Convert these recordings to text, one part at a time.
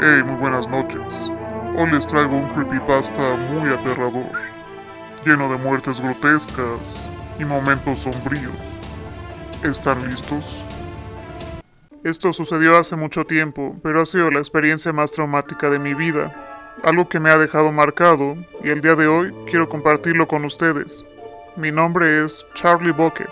Hey, muy buenas noches. Hoy les traigo un creepypasta muy aterrador, lleno de muertes grotescas y momentos sombríos. ¿Están listos? Esto sucedió hace mucho tiempo, pero ha sido la experiencia más traumática de mi vida, algo que me ha dejado marcado y el día de hoy quiero compartirlo con ustedes. Mi nombre es Charlie Bucket.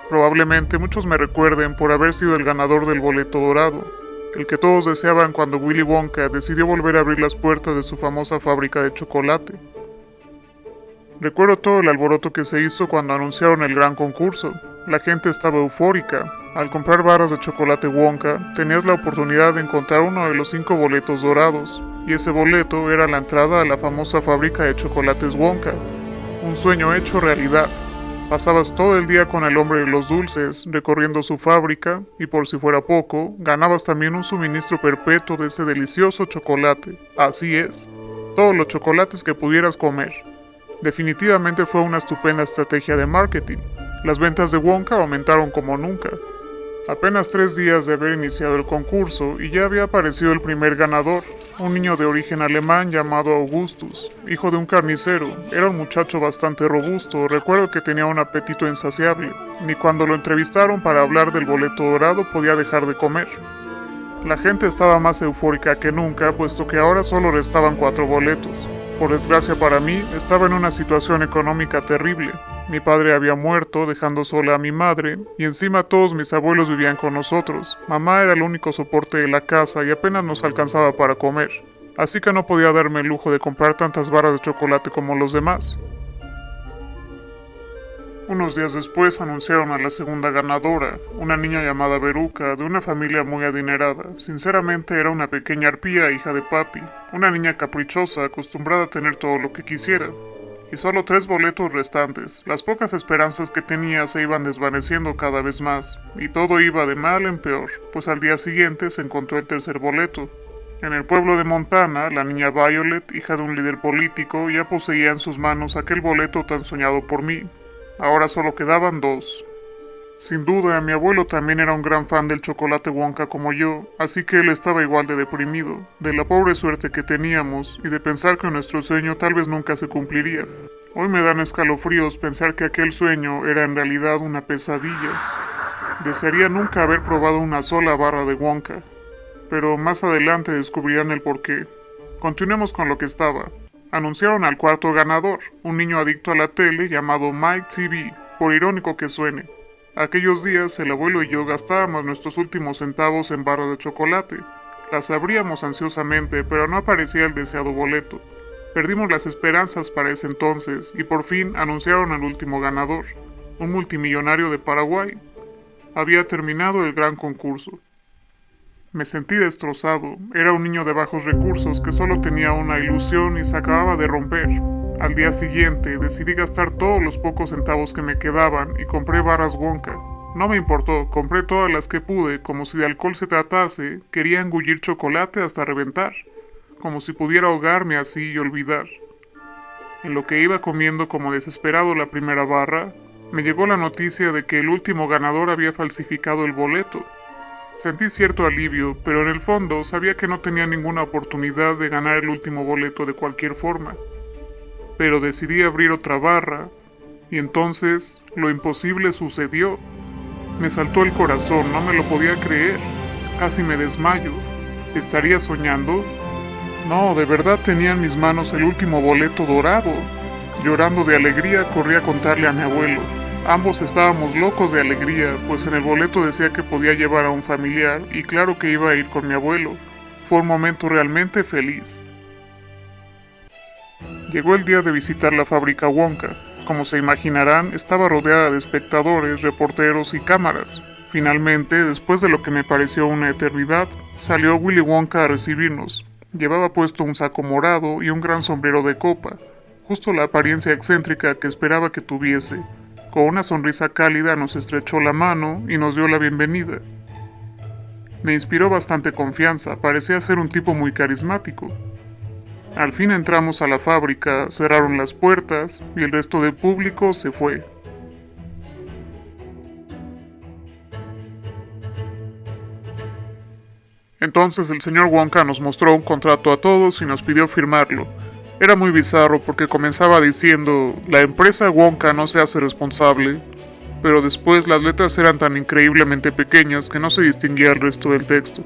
Probablemente muchos me recuerden por haber sido el ganador del boleto dorado, el que todos deseaban cuando Willy Wonka decidió volver a abrir las puertas de su famosa fábrica de chocolate. Recuerdo todo el alboroto que se hizo cuando anunciaron el gran concurso. La gente estaba eufórica. Al comprar barras de chocolate Wonka, tenías la oportunidad de encontrar uno de los 5 boletos dorados, y ese boleto era la entrada a la famosa fábrica de chocolates Wonka. Un sueño hecho realidad. Pasabas todo el día con el hombre de los dulces, recorriendo su fábrica, y por si fuera poco, ganabas también un suministro perpetuo de ese delicioso chocolate. Así es, todos los chocolates que pudieras comer. Definitivamente fue una estupenda estrategia de marketing. Las ventas de Wonka aumentaron como nunca. Apenas 3 días de haber iniciado el concurso y ya había aparecido el primer ganador, un niño de origen alemán llamado Augustus, hijo de un carnicero. Era un muchacho bastante robusto, recuerdo que tenía un apetito insaciable. Ni cuando lo entrevistaron para hablar del boleto dorado podía dejar de comer. La gente estaba más eufórica que nunca, puesto que ahora solo restaban 4 boletos. Por desgracia para mí, estaba en una situación económica terrible. Mi padre había muerto, dejando sola a mi madre, y encima todos mis abuelos vivían con nosotros. Mamá era el único soporte de la casa y apenas nos alcanzaba para comer. Así que no podía darme el lujo de comprar tantas barras de chocolate como los demás. Unos días después anunciaron a la segunda ganadora, una niña llamada Veruca, de una familia muy adinerada. Sinceramente era una pequeña arpía hija de papi, una niña caprichosa acostumbrada a tener todo lo que quisiera. Y solo 3 boletos restantes. Las pocas esperanzas que tenía se iban desvaneciendo cada vez más, y todo iba de mal en peor, pues al día siguiente se encontró el tercer boleto. En el pueblo de Montana, la niña Violet, hija de un líder político, ya poseía en sus manos aquel boleto tan soñado por mí. Ahora solo quedaban 2. Sin duda, mi abuelo también era un gran fan del chocolate Wonka como yo, así que él estaba igual de deprimido, de la pobre suerte que teníamos y de pensar que nuestro sueño tal vez nunca se cumpliría. Hoy me dan escalofríos pensar que aquel sueño era en realidad una pesadilla. Desearía nunca haber probado una sola barra de Wonka, pero más adelante descubrirán el porqué. Continuemos con lo que estaba. Anunciaron al cuarto ganador, un niño adicto a la tele llamado Mike TV, por irónico que suene. Aquellos días el abuelo y yo gastábamos nuestros últimos centavos en barras de chocolate. Las abríamos ansiosamente, pero no aparecía el deseado boleto. Perdimos las esperanzas para ese entonces y por fin anunciaron al último ganador, un multimillonario de Paraguay. Había terminado el gran concurso. Me sentí destrozado. Era un niño de bajos recursos que solo tenía una ilusión y se acababa de romper. Al día siguiente decidí gastar todos los pocos centavos que me quedaban y compré barras Wonka. No me importó, compré todas las que pude, como si de alcohol se tratase, quería engullir chocolate hasta reventar, como si pudiera ahogarme así y olvidar. En lo que iba comiendo como desesperado la primera barra, me llegó la noticia de que el último ganador había falsificado el boleto. Sentí cierto alivio, pero en el fondo sabía que no tenía ninguna oportunidad de ganar el último boleto de cualquier forma. Pero decidí abrir otra barra, y entonces lo imposible sucedió. Me saltó el corazón, no me lo podía creer. Casi me desmayo. ¿Estaría soñando? No, de verdad tenía en mis manos el último boleto dorado. Llorando de alegría corrí a contarle a mi abuelo. Ambos estábamos locos de alegría, pues en el boleto decía que podía llevar a un familiar y claro que iba a ir con mi abuelo. Fue un momento realmente feliz. Llegó el día de visitar la fábrica Wonka. Como se imaginarán, estaba rodeada de espectadores, reporteros y cámaras. Finalmente, después de lo que me pareció una eternidad, salió Willy Wonka a recibirnos. Llevaba puesto un saco morado y un gran sombrero de copa, justo la apariencia excéntrica que esperaba que tuviese. Con una sonrisa cálida nos estrechó la mano y nos dio la bienvenida. Me inspiró bastante confianza, parecía ser un tipo muy carismático. Al fin entramos a la fábrica, cerraron las puertas y el resto del público se fue. Entonces el señor Wonka nos mostró un contrato a todos y nos pidió firmarlo. Era muy bizarro porque comenzaba diciendo, la empresa Wonka no se hace responsable, pero después las letras eran tan increíblemente pequeñas que no se distinguía el resto del texto.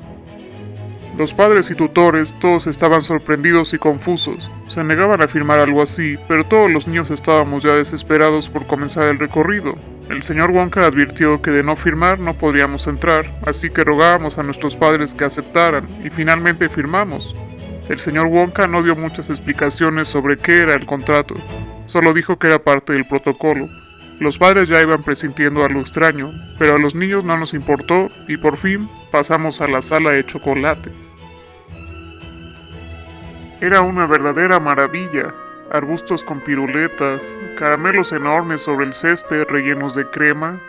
Los padres y tutores todos estaban sorprendidos y confusos. Se negaban a firmar algo así, pero todos los niños estábamos ya desesperados por comenzar el recorrido. El señor Wonka advirtió que de no firmar no podríamos entrar, así que rogábamos a nuestros padres que aceptaran, y finalmente firmamos. El señor Wonka no dio muchas explicaciones sobre qué era el contrato, solo dijo que era parte del protocolo. Los padres ya iban presintiendo algo extraño, pero a los niños no nos importó y por fin pasamos a la sala de chocolate. Era una verdadera maravilla. Arbustos con piruletas, caramelos enormes sobre el césped rellenos de crema,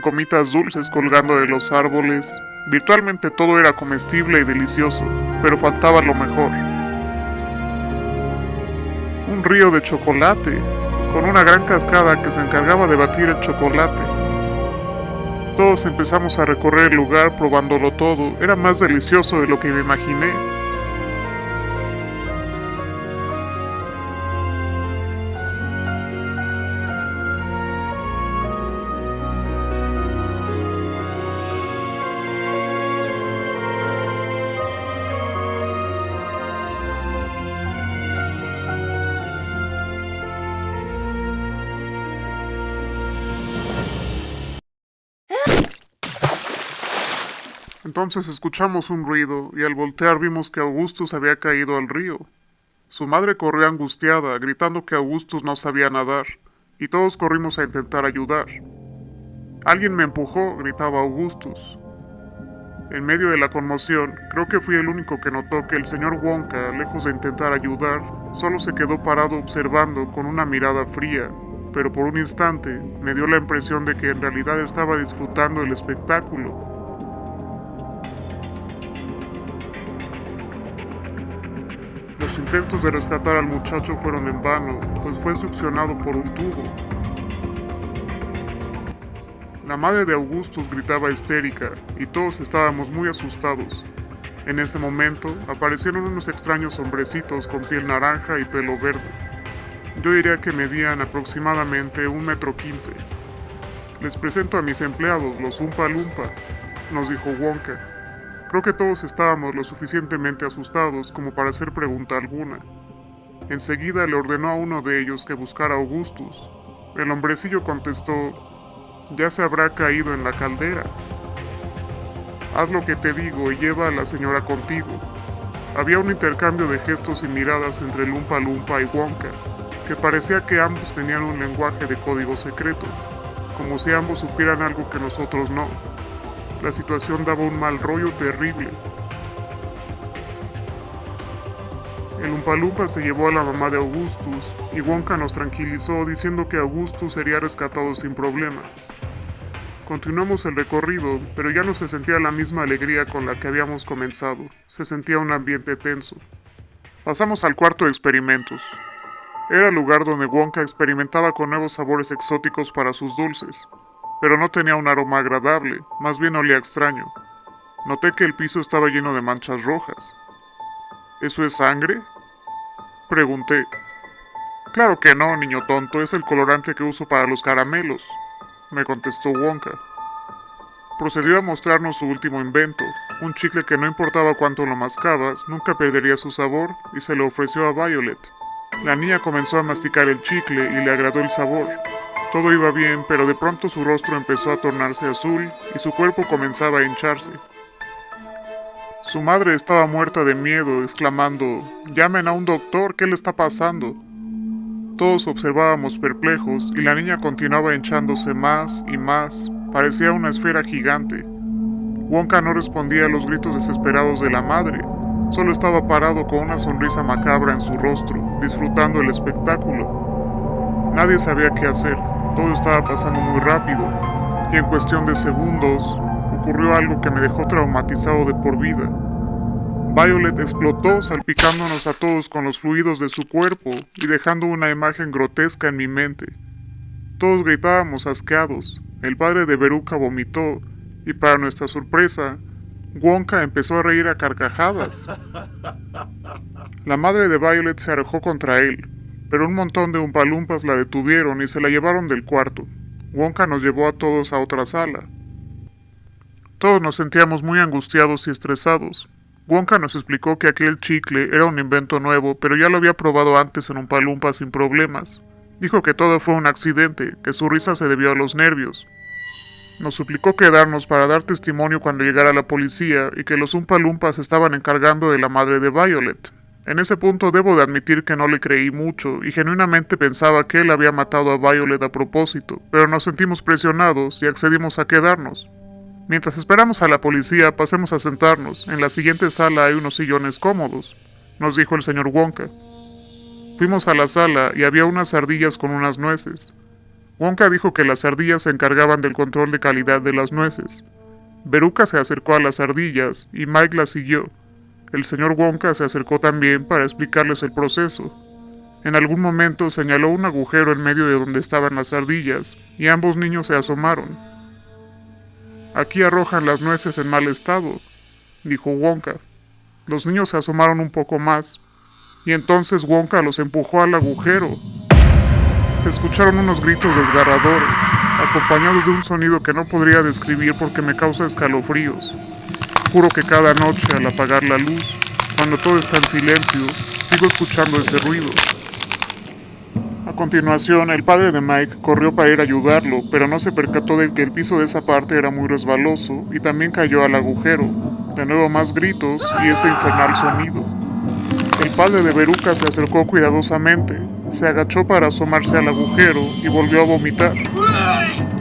gomitas dulces colgando de los árboles. Virtualmente todo era comestible y delicioso, pero faltaba lo mejor. Un río de chocolate, con una gran cascada que se encargaba de batir el chocolate. Todos empezamos a recorrer el lugar probándolo todo, era más delicioso de lo que me imaginé. Entonces escuchamos un ruido y al voltear vimos que Augustus había caído al río. Su madre corrió angustiada, gritando que Augustus no sabía nadar, y todos corrimos a intentar ayudar. Alguien me empujó, gritaba Augustus. En medio de la conmoción, creo que fui el único que notó que el señor Wonka, lejos de intentar ayudar, solo se quedó parado observando con una mirada fría, pero por un instante me dio la impresión de que en realidad estaba disfrutando el espectáculo. Los intentos de rescatar al muchacho fueron en vano, pues fue succionado por un tubo. La madre de Augustus gritaba histérica, y todos estábamos muy asustados. En ese momento, aparecieron unos extraños hombrecitos con piel naranja y pelo verde. Yo diría que medían aproximadamente 1,15 m. Les presento a mis empleados, los Oompa Loompa, nos dijo Wonka. Creo que todos estábamos lo suficientemente asustados como para hacer pregunta alguna. Enseguida le ordenó a uno de ellos que buscara a Augustus. El hombrecillo contestó, ya se habrá caído en la caldera. Haz lo que te digo y lleva a la señora contigo. Había un intercambio de gestos y miradas entre el Oompa Loompa y Wonka, que parecía que ambos tenían un lenguaje de código secreto, como si ambos supieran algo que nosotros no. La situación daba un mal rollo terrible. El Oompa Loompa se llevó a la mamá de Augustus y Wonka nos tranquilizó diciendo que Augustus sería rescatado sin problema. Continuamos el recorrido, pero ya no se sentía la misma alegría con la que habíamos comenzado. Se sentía un ambiente tenso. Pasamos al cuarto de experimentos. Era el lugar donde Wonka experimentaba con nuevos sabores exóticos para sus dulces. Pero no tenía un aroma agradable, más bien olía extraño. Noté que el piso estaba lleno de manchas rojas. ¿Eso es sangre?, pregunté. Claro que no, niño tonto, es el colorante que uso para los caramelos, me contestó Wonka. Procedió a mostrarnos su último invento, un chicle que no importaba cuánto lo mascabas, nunca perdería su sabor, y se lo ofreció a Violet. La niña comenzó a masticar el chicle y le agradó el sabor. Todo iba bien, pero de pronto su rostro empezó a tornarse azul y su cuerpo comenzaba a hincharse. Su madre estaba muerta de miedo, exclamando, «¡Llamen a un doctor! ¿Qué le está pasando?». Todos observábamos perplejos y la niña continuaba hinchándose más y más, parecía una esfera gigante. Wonka no respondía a los gritos desesperados de la madre, solo estaba parado con una sonrisa macabra en su rostro, disfrutando el espectáculo. Nadie sabía qué hacer. Todo estaba pasando muy rápido, y en cuestión de segundos, ocurrió algo que me dejó traumatizado de por vida. Violet explotó salpicándonos a todos con los fluidos de su cuerpo y dejando una imagen grotesca en mi mente. Todos gritábamos asqueados, el padre de Veruca vomitó, y para nuestra sorpresa, Wonka empezó a reír a carcajadas. La madre de Violet se arrojó contra él, pero un montón de umpalumpas la detuvieron y se la llevaron del cuarto. Wonka nos llevó a todos a otra sala. Todos nos sentíamos muy angustiados y estresados. Wonka nos explicó que aquel chicle era un invento nuevo, pero ya lo había probado antes en Umpalumpa sin problemas. Dijo que todo fue un accidente, que su risa se debió a los nervios. Nos suplicó quedarnos para dar testimonio cuando llegara la policía y que los Umpalumpas estaban encargando de la madre de Violet. En ese punto debo de admitir que no le creí mucho y genuinamente pensaba que él había matado a Violet a propósito, pero nos sentimos presionados y accedimos a quedarnos. Mientras esperamos a la policía, pasemos a sentarnos. En la siguiente sala hay unos sillones cómodos, nos dijo el señor Wonka. Fuimos a la sala y había unas ardillas con unas nueces. Wonka dijo que las ardillas se encargaban del control de calidad de las nueces. Veruca se acercó a las ardillas y Mike las siguió. El señor Wonka se acercó también para explicarles el proceso. En algún momento señaló un agujero en medio de donde estaban las ardillas y ambos niños se asomaron. Aquí arrojan las nueces en mal estado, dijo Wonka. Los niños se asomaron un poco más, y entonces Wonka los empujó al agujero. Se escucharon unos gritos desgarradores, acompañados de un sonido que no podría describir porque me causa escalofríos. Juro que cada noche al apagar la luz, cuando todo está en silencio, sigo escuchando ese ruido. A continuación, el padre de Mike corrió para ir a ayudarlo, pero no se percató de que el piso de esa parte era muy resbaloso y también cayó al agujero. De nuevo más gritos y ese infernal sonido. El padre de Veruca se acercó cuidadosamente, se agachó para asomarse al agujero y volvió a vomitar.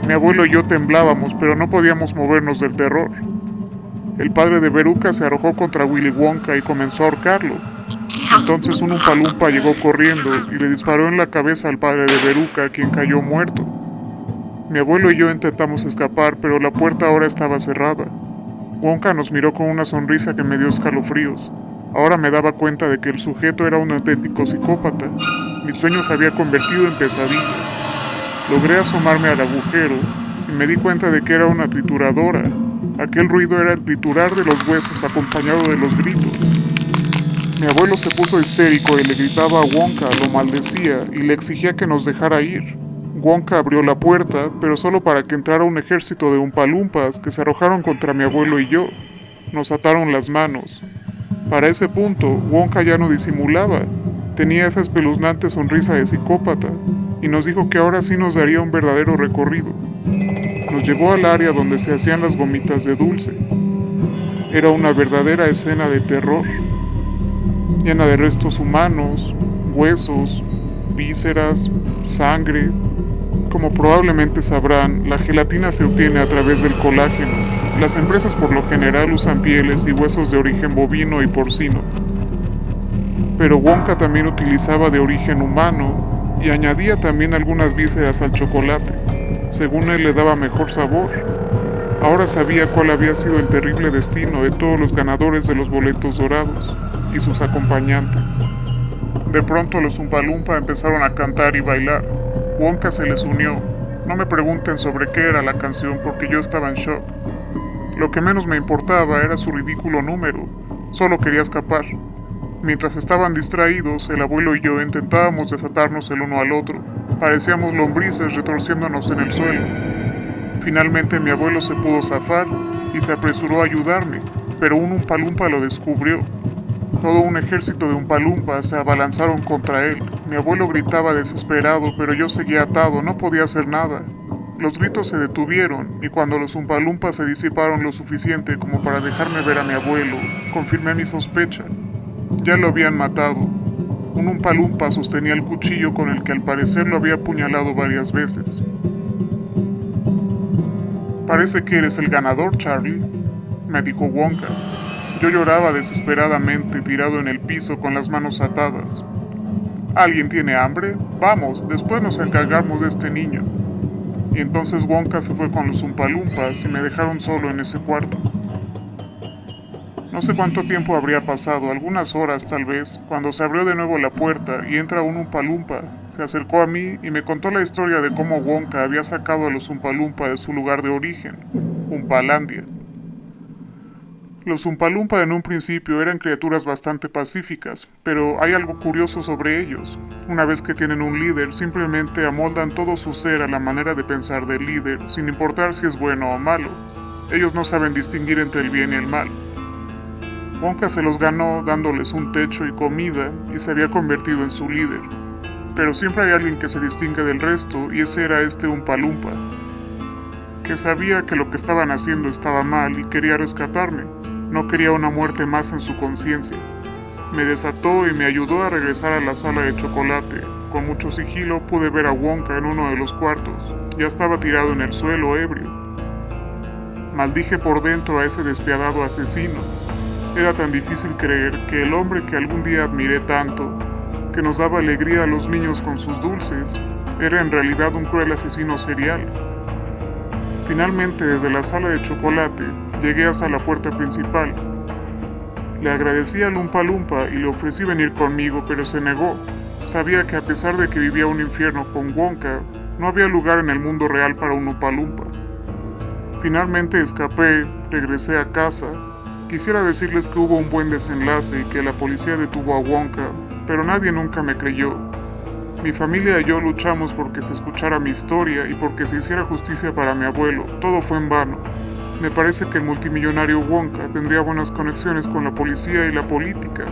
Mi abuelo y yo temblábamos, pero no podíamos movernos del terror. El padre de Veruca se arrojó contra Willy Wonka y comenzó a ahorcarlo. Entonces un Umpalumpa llegó corriendo y le disparó en la cabeza al padre de Veruca, quien cayó muerto. Mi abuelo y yo intentamos escapar, pero la puerta ahora estaba cerrada. Wonka nos miró con una sonrisa que me dio escalofríos. Ahora me daba cuenta de que el sujeto era un auténtico psicópata. Mi sueño se había convertido en pesadilla. Logré asomarme al agujero y me di cuenta de que era una trituradora. Aquel ruido era el triturar de los huesos acompañado de los gritos. Mi abuelo se puso histérico y le gritaba a Wonka, lo maldecía y le exigía que nos dejara ir. Wonka abrió la puerta, pero solo para que entrara un ejército de umpalumpas que se arrojaron contra mi abuelo y yo. Nos ataron las manos. Para ese punto, Wonka ya no disimulaba. Tenía esa espeluznante sonrisa de psicópata y nos dijo que ahora sí nos daría un verdadero recorrido. Nos llevó al área donde se hacían las gomitas de dulce. Era una verdadera escena de terror, llena de restos humanos, huesos, vísceras, sangre. Como probablemente sabrán, la gelatina se obtiene a través del colágeno. Las empresas por lo general usan pieles y huesos de origen bovino y porcino. Pero Wonka también utilizaba de origen humano y añadía también algunas vísceras al chocolate. Según él le daba mejor sabor. Ahora sabía cuál había sido el terrible destino de todos los ganadores de los boletos dorados y sus acompañantes. De pronto los Umpalumpa empezaron a cantar y bailar. Wonka se les unió. No me pregunten sobre qué era la canción porque yo estaba en shock. Lo que menos me importaba era su ridículo número. Solo quería escapar. Mientras estaban distraídos, el abuelo y yo intentábamos desatarnos el uno al otro. Parecíamos lombrices retorciéndonos en el suelo. Finalmente mi abuelo se pudo zafar y se apresuró a ayudarme, pero un Umpalumpa lo descubrió. Todo un ejército de Umpalumpas se abalanzaron contra él. Mi abuelo gritaba desesperado, pero yo seguía atado, no podía hacer nada. Los gritos se detuvieron, y cuando los Umpalumpas se disiparon lo suficiente como para dejarme ver a mi abuelo, confirmé mi sospecha. Ya lo habían matado. Un Umpalumpa sostenía el cuchillo con el que al parecer lo había apuñalado varias veces. «Parece que eres el ganador, Charlie», me dijo Wonka. Yo lloraba desesperadamente, tirado en el piso con las manos atadas. «¿Alguien tiene hambre? Vamos, después nos encargamos de este niño». Y entonces Wonka se fue con los Umpalumpas y me dejaron solo en ese cuarto. No sé cuánto tiempo habría pasado, algunas horas tal vez, cuando se abrió de nuevo la puerta y entra un Umpalumpa. Se acercó a mí y me contó la historia de cómo Wonka había sacado a los Umpalumpa de su lugar de origen, Umpalandia. Los Oompa Loompa en un principio eran criaturas bastante pacíficas, pero hay algo curioso sobre ellos. Una vez que tienen un líder, simplemente amoldan todo su ser a la manera de pensar del líder, sin importar si es bueno o malo. Ellos no saben distinguir entre el bien y el mal. Wonka se los ganó dándoles un techo y comida y se había convertido en su líder. Pero siempre hay alguien que se distingue del resto y ese era este Oompa Loompa, que sabía que lo que estaban haciendo estaba mal y quería rescatarme. No quería una muerte más en su conciencia. Me desató y me ayudó a regresar a la sala de chocolate. Con mucho sigilo pude ver a Wonka en uno de los cuartos. Ya estaba tirado en el suelo, ebrio. Maldije por dentro a ese despiadado asesino. Era tan difícil creer que el hombre que algún día admiré tanto, que nos daba alegría a los niños con sus dulces, era en realidad un cruel asesino serial. Finalmente, desde la sala de chocolate, llegué hasta la puerta principal. Le agradecí al Oompa Loompa y le ofrecí venir conmigo, pero se negó. Sabía que a pesar de que vivía un infierno con Wonka, no había lugar en el mundo real para un Oompa Loompa. Finalmente escapé, regresé a casa. Quisiera decirles que hubo un buen desenlace y que la policía detuvo a Wonka, pero nadie nunca me creyó. Mi familia y yo luchamos porque se escuchara mi historia y porque se hiciera justicia para mi abuelo. Todo fue en vano. Me parece que el multimillonario Wonka tendría buenas conexiones con la policía y la política.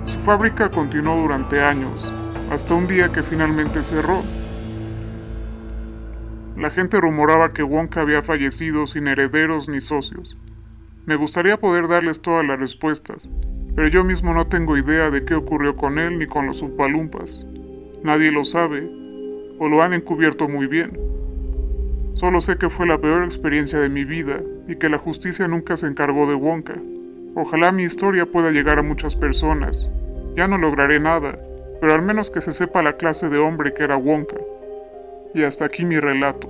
Su fábrica continuó durante años, hasta un día que finalmente cerró. La gente rumoraba que Wonka había fallecido sin herederos ni socios. Me gustaría poder darles todas las respuestas, pero yo mismo no tengo idea de qué ocurrió con él ni con los Oompa Loompas. Nadie lo sabe, o lo han encubierto muy bien. Solo sé que fue la peor experiencia de mi vida y que la justicia nunca se encargó de Wonka. Ojalá mi historia pueda llegar a muchas personas. Ya no lograré nada, pero al menos que se sepa la clase de hombre que era Wonka. Y hasta aquí mi relato.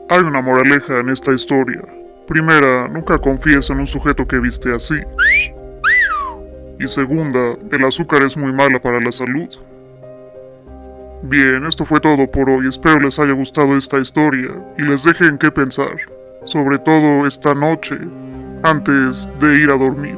Hay una moraleja en esta historia. Primera, nunca confíes en un sujeto que viste así. Y segunda, el azúcar es muy mala para la salud. Bien, esto fue todo por hoy. Espero les haya gustado esta historia y les deje en qué pensar. Sobre todo esta noche, antes de ir a dormir.